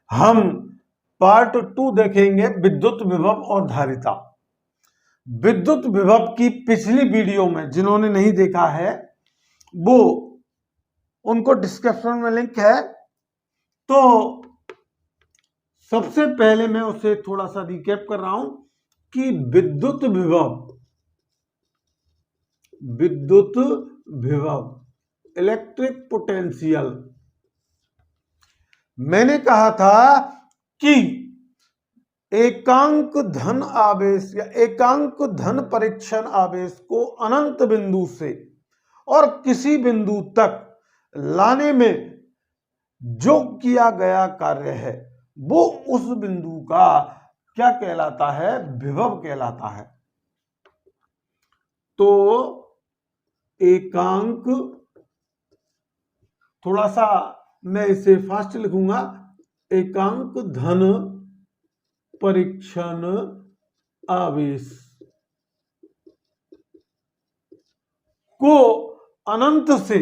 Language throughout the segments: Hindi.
हम पार्ट 2 देखेंगे विद्युत विभव और धारिता। विद्युत विभव की पिछली वीडियो में जिन्होंने नहीं देखा है वो उनको डिस्क्रिप्शन में लिंक है, तो सबसे पहले मैं उसे थोड़ा सा रिकैप कर रहा हूं कि विद्युत विभव इलेक्ट्रिक पोटेंशियल, मैंने कहा था कि एकांक धन आवेश या एकांक धन परीक्षण आवेश को अनंत बिंदु से और किसी बिंदु तक लाने में जो किया गया कार्य है वो उस बिंदु का क्या कहलाता है? विभव कहलाता है। तो एकांक, थोड़ा सा मैं इसे फास्ट लिखूंगा, एकांक धन परीक्षण आवेश को अनंत से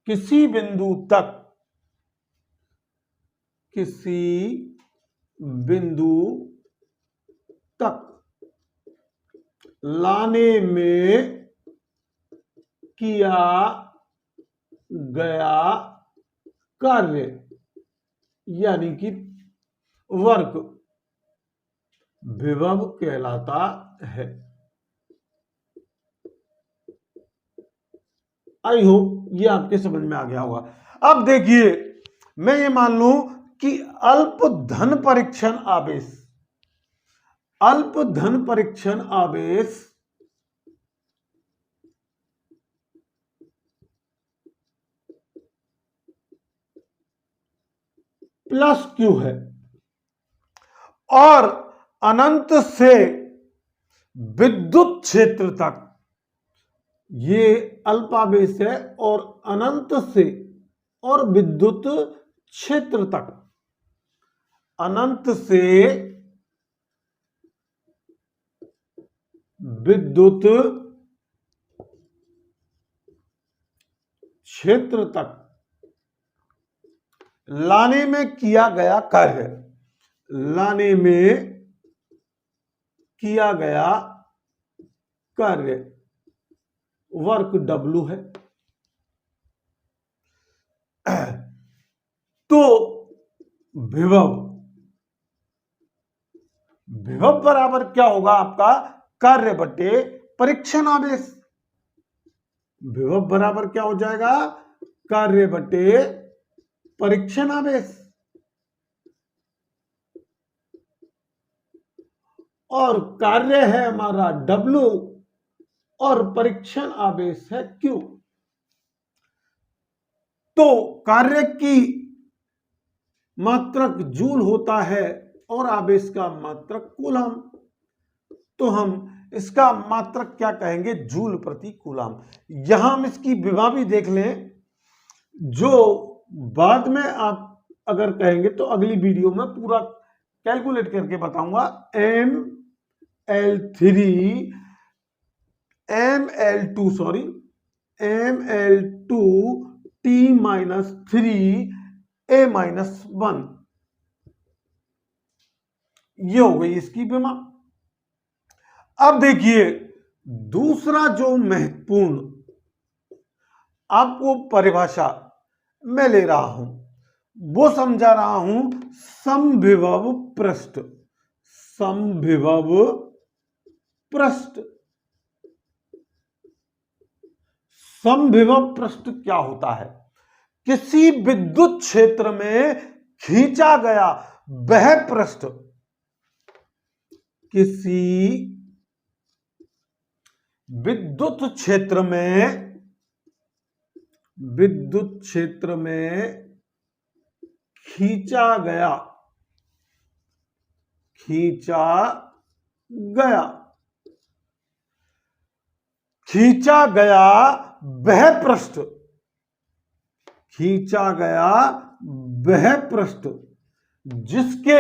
किसी बिंदु तक लाने में किया गया कार्य यानी कि वर्क विभव कहलाता है। आई होप ये आपके समझ में आ गया होगा। अब देखिए, मैं ये मान लूं कि अल्प धन परीक्षण आवेश प्लस क्यू है और अनंत से विद्युत क्षेत्र तक, ये अल्पावेश है और अनंत से और विद्युत क्षेत्र तक, अनंत से विद्युत क्षेत्र तक लाने में किया गया कार्य, वर्क W है। तो विभव बराबर क्या होगा आपका? कार्य बटे परीक्षण आवेश। विभव बराबर क्या हो जाएगा? कार्य बटे परीक्षण आवेश। और कार्य है हमारा W और परीक्षण आवेश है Q। तो कार्य की मात्रक जूल होता है और आवेश का मात्रक कूलम। तो हम इसका मात्रक क्या कहेंगे? जूल प्रति कूलम। यहां हम इसकी विभा भी देख लें, जो बाद में आप अगर कहेंगे तो अगली वीडियो में पूरा कैलकुलेट करके बताऊंगा। ml2 T-3A-1, ये हो गई इसकी विमा। अब देखिए, दूसरा जो महत्वपूर्ण आपको परिभाषा मैं ले रहा हूं वो समझा रहा हूं समविभव पृष्ठ। समविभव पृष्ठ क्या होता है? किसी विद्युत क्षेत्र में खींचा गया वह पृष्ठ, किसी विद्युत क्षेत्र में खींचा गया वह पृष्ठ जिसके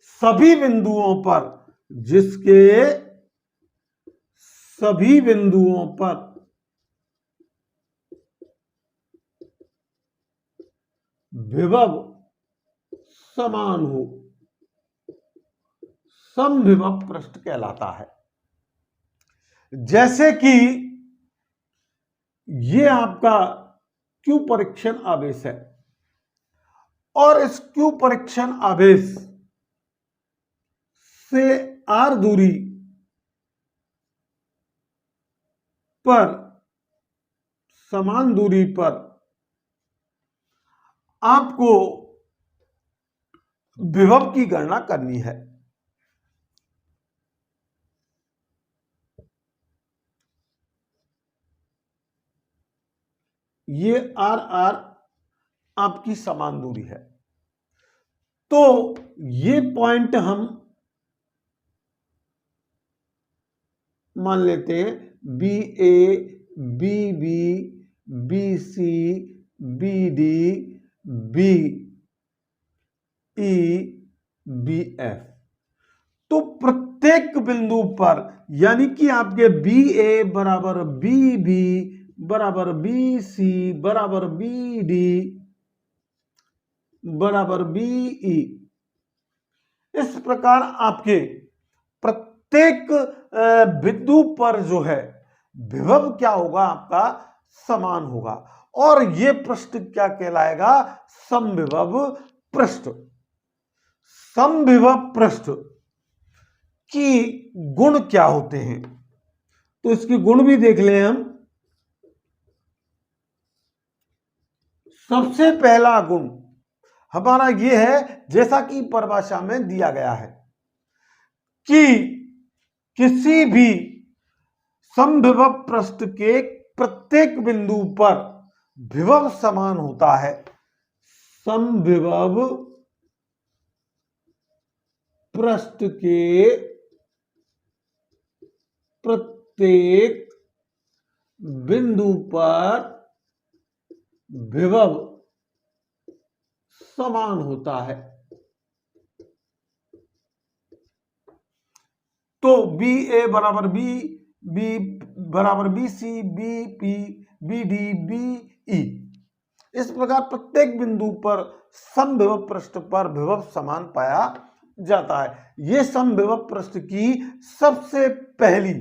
सभी बिंदुओं पर विभव समान हो, समविभव पृष्ठ कहलाता है। जैसे कि ये आपका क्यू परीक्षण आवेश है और इस क्यू परीक्षण आवेश से आर दूरी पर, समान दूरी पर आपको विभव की गणना करनी है। ये आर आर आपकी समान दूरी है, तो ये पॉइंट हम मान लेते हैं B A, B B, B C, B D, B E, B F. तो प्रत्येक बिंदु पर, यानी कि आपके बी ए बराबर बी बी बराबर बी सी बराबर बी डी बराबर बी ई, इस प्रकार आपके प्रत्येक बिंदु पर जो है विभव क्या होगा, आपका समान होगा। और यह पृष्ठ क्या कहलाएगा, समविभव पृष्ठ। समविभव पृष्ठ की गुण क्या होते हैं, तो इसके गुण भी देख लें हम। सबसे पहला गुण हमारा यह है, जैसा कि परिभाषा में दिया गया है कि किसी भी समविभव पृष्ठ के प्रत्येक बिंदु पर विभव समान होता है। समविभव पृष्ठ के प्रत्येक बिंदु पर विभव समान होता है। तो बी ए बराबर बी बी बराबर B C, B P, B D, B E, इस प्रकार प्रत्येक बिंदु पर समविभव पृष्ठ पर विभव समान पाया जाता है। यह समविभव पृष्ठ की सबसे पहली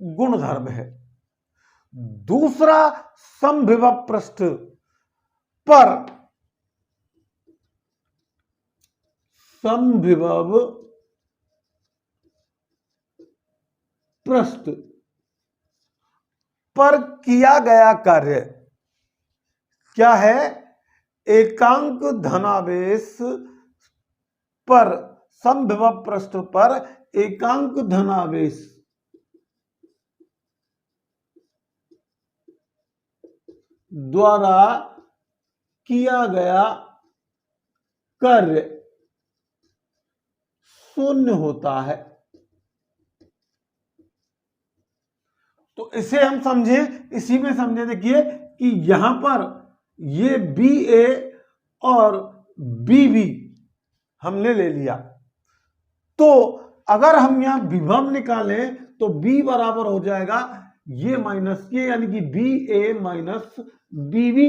गुणधर्म है। दूसरा, समविभव पृष्ठ पर समविभव पृष्ठ पर किया गया कार्य क्या है, एकांक धनावेश पर, समविभव पृष्ठ पर एकांक धनावेश द्वारा किया गया कार्य शून्य होता है। तो इसे हम समझे, इसी में समझे, देखिए कि यहां पर ये बी ए और बी बी हमने ले लिया, तो अगर हम यहां विभव निकालें तो बी बराबर हो जाएगा ये माइनस ये, यानी कि बी ए माइनस बी बी।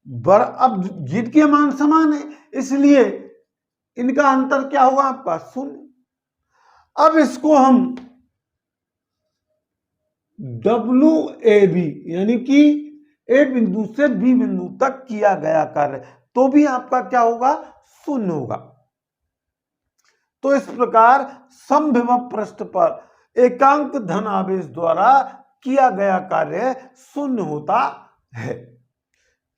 अब जिनके मान समान है इसलिए इनका अंतर क्या होगा, आपका शून्य। अब इसको हम डब्ल्यू ए बी, यानी कि ए बिंदु से बी बिंदु तक किया गया कार्य, तो भी आपका क्या होगा, शून्य होगा। तो इस प्रकार समविभव पृष्ठ पर एकांक धन आवेश द्वारा किया गया कार्य शून्य होता है।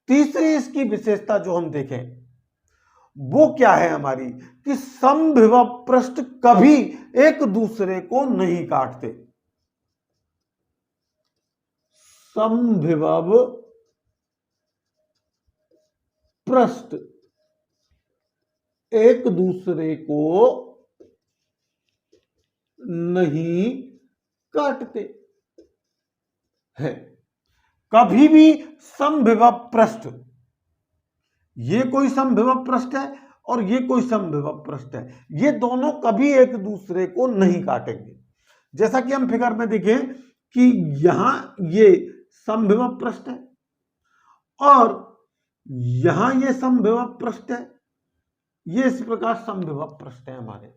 तीसरी इसकी विशेषता जो हम देखें वो क्या है हमारी, कि समविभव पृष्ठ कभी एक दूसरे को नहीं काटते। समविभव पृष्ठ एक दूसरे को नहीं काटते हैं। कभी भी समविभव पृष्ठ, ये कोई समविभव पृष्ठ है और ये कोई समविभव पृष्ठ है, ये दोनों कभी एक दूसरे को नहीं काटेंगे। जैसा कि हम फिगर में देखें कि यहां ये समविभव पृष्ठ है और यहां ये समविभव पृष्ठ है, ये इस प्रकार समविभव पृष्ठ है हमारे,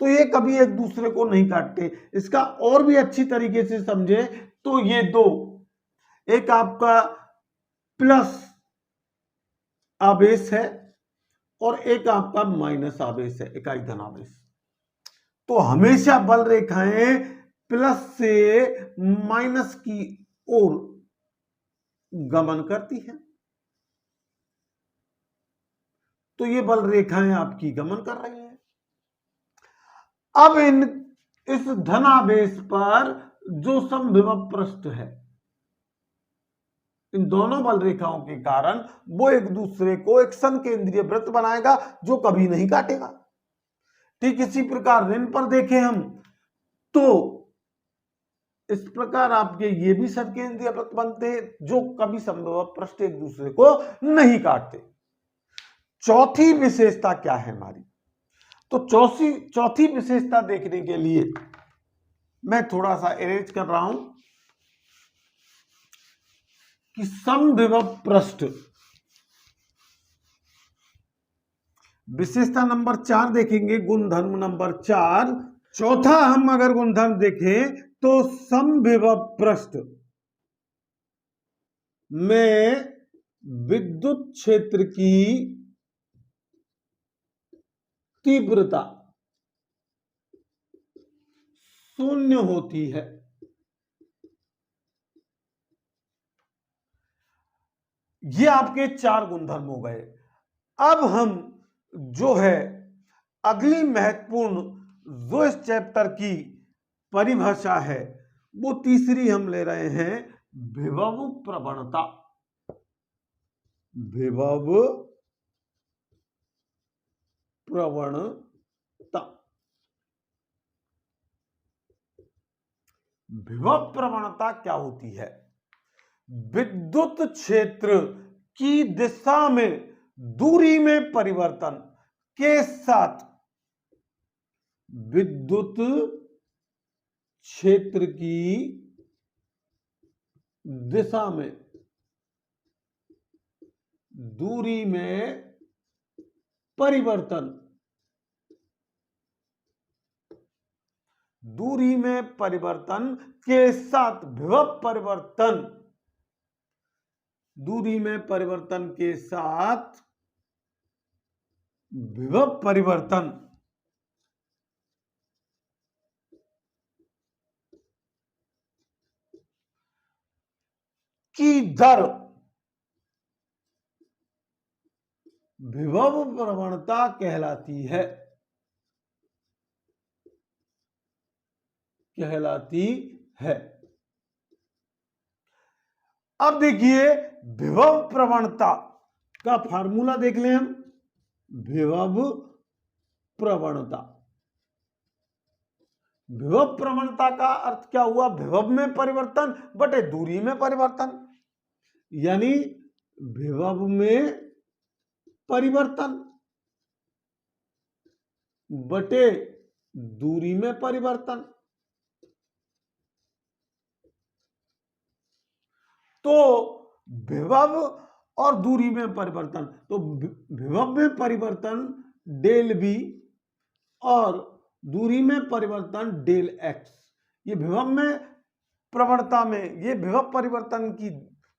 तो ये कभी एक दूसरे को नहीं काटते। इसका और भी अच्छी तरीके से समझे तो ये दो, एक आपका प्लस आवेश है और एक आपका माइनस आवेश है, इकाई धन आवेश। तो हमेशा बल रेखाएं प्लस से माइनस की ओर गमन करती हैं, तो ये बल रेखाएं आपकी गमन कर रही हैं। अब इस धनावेश पर जो समविभव पृष्ठ है, इन दोनों बल रेखाओं के कारण वो एक दूसरे को एक संकेंद्रीय वृत्त बनाएगा जो कभी नहीं काटेगा। ठीक इसी प्रकार ऋण पर देखें हम तो इस प्रकार आपके ये भी संकेंद्रीय वृत्त बनते हैं जो कभी समविभव पृष्ठ एक दूसरे को नहीं काटते। चौथी विशेषता क्या है हमारी, तो चौथी विशेषता देखने के लिए मैं थोड़ा सा अरेंज कर रहा हूं कि समविभव पृष्ठ, विशेषता नंबर 4 देखेंगे, गुणधर्म नंबर 4। चौथा हम अगर गुणधर्म देखें तो समविभव पृष्ठ में विद्युत क्षेत्र की तीव्रता शून्य होती है। ये आपके 4 गुणधर्म हो गए। अब हम जो है अगली महत्वपूर्ण जो इस चैप्टर की परिभाषा है वो तीसरी हम ले रहे हैं, विभव प्रवणता। विभव प्रवणता, विभव प्रवणता क्या होती है? विद्युत क्षेत्र की दिशा में दूरी में परिवर्तन के साथ विद्युत क्षेत्र की दिशा में दूरी में परिवर्तन, दूरी में परिवर्तन के साथ विभव परिवर्तन, दूरी में परिवर्तन के साथ विभव परिवर्तन की दर विभव प्रवणता कहलाती है, कहलाती है। अब देखिए विभव प्रवणता का फार्मूला देख लें हम। विभव प्रवणता, विभव प्रवणता का अर्थ क्या हुआ? विभव में परिवर्तन बटे दूरी में परिवर्तन, यानी विभव में परिवर्तन बटे दूरी में परिवर्तन। तो विभव और दूरी में परिवर्तन, तो विभव में परिवर्तन डेल बी और दूरी में परिवर्तन डेल एक्स। ये विभव में प्रवणता में ये विभव परिवर्तन की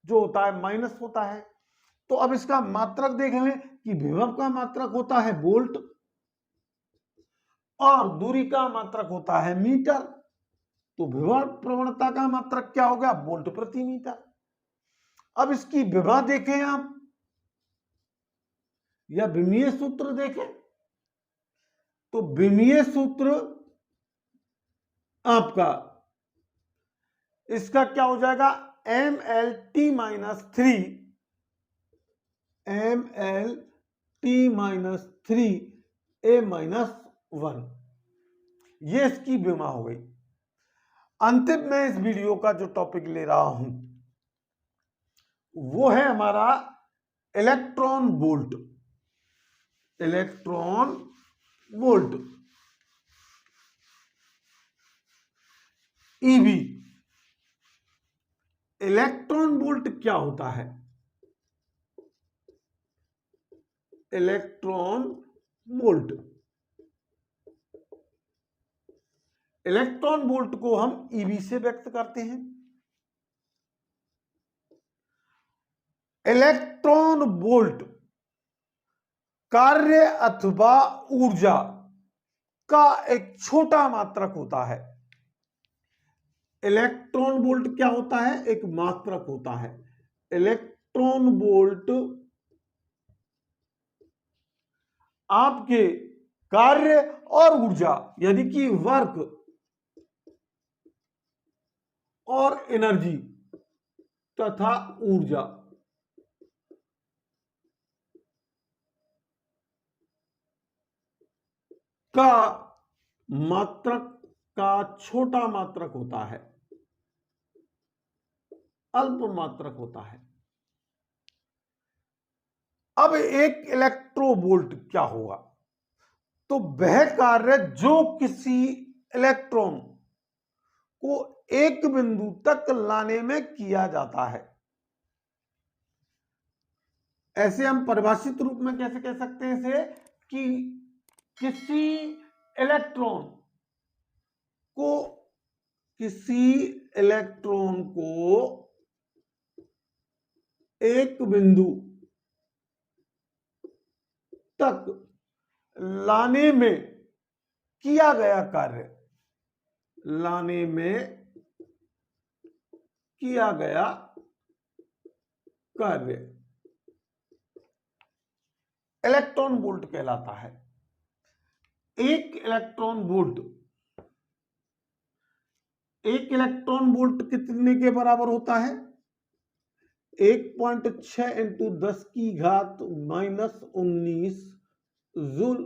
जो होता है माइनस होता है। तो अब इसका मात्रक देख लें कि विभव का मात्रक होता है वोल्ट और दूरी का मात्रक होता है मीटर। तो विभव प्रवणता का मात्रक क्या हो गया? वोल्ट प्रति मीटर। अब इसकी विभव देखें आप या विमीय सूत्र देखें तो विमीय सूत्र आपका इसका क्या हो जाएगा? M L T minus 3, M L T minus 3 A minus 1, ये इसकी विमा हो गई। अंतिम में इस वीडियो का जो टॉपिक ले रहा हूं वो है हमारा electron volt. Electron volt EV. Electron volt क्या होता है? Electron volt. इलेक्ट्रॉन वोल्ट को हम ईवी से व्यक्त करते हैं। इलेक्ट्रॉन वोल्ट कार्य अथवा ऊर्जा का एक छोटा मात्रक होता है। इलेक्ट्रॉन वोल्ट क्या होता है? एक मात्रक होता है। इलेक्ट्रॉन वोल्ट आपके कार्य और ऊर्जा यानी कि वर्क और एनर्जी तथा ऊर्जा का मात्रक का छोटा मात्रक होता है, अल्प मात्रक होता है। अब एक इलेक्ट्रोवोल्ट क्या होगा? तो वह कार्य जो किसी इलेक्ट्रॉन को एक बिंदु तक लाने में किया जाता है। ऐसे हम परिभाषित रूप में कैसे कह सकते हैं इसे कि किसी इलेक्ट्रॉन को एक बिंदु तक लाने में किया गया कार्य, लाने में किया गया कार्य इलेक्ट्रॉन वोल्ट कहलाता है। एक इलेक्ट्रॉन वोल्ट कितने के बराबर होता है? 1.6 इंटू 10 की घात -19 जूल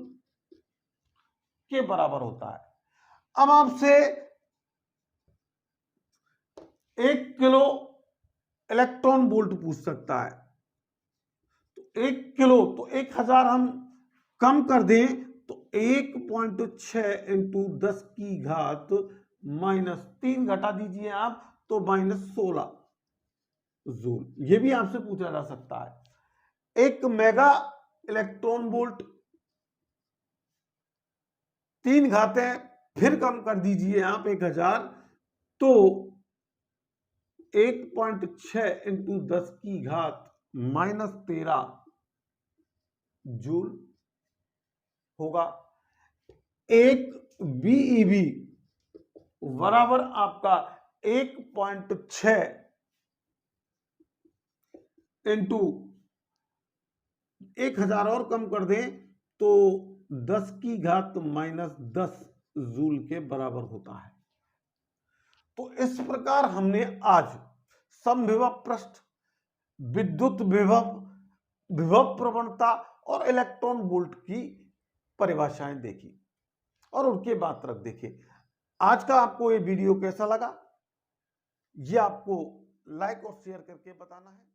के बराबर होता है। अब आपसे 1 किलो इलेक्ट्रॉन वोल्ट पूछ सकता है, तो 1 किलो तो 1000 हम कम कर दें तो 1.6 इंटू 10 की घात -3 घटा दीजिए आप तो -16 जूल। यह भी आपसे पूछा जा सकता है। 1 मेगा इलेक्ट्रॉन वोल्ट 3 घातें फिर कम कर दीजिए आप 1000 तो 1.6 इंटू 10 की घात -13 जूल होगा। एक बीईबी बराबर आपका 1.6 इंटू 1000 और कम कर दें तो 10 की घात -10 जूल के बराबर होता है। तो इस प्रकार हमने आज समविभव पृष्ठ, विद्युत विभव, विभव प्रवणता और इलेक्ट्रॉन वोल्ट की परिभाषाएं देखी और उनके मात्रक देखे। आज का आपको ये वीडियो कैसा लगा, ये आपको लाइक और शेयर करके बताना है।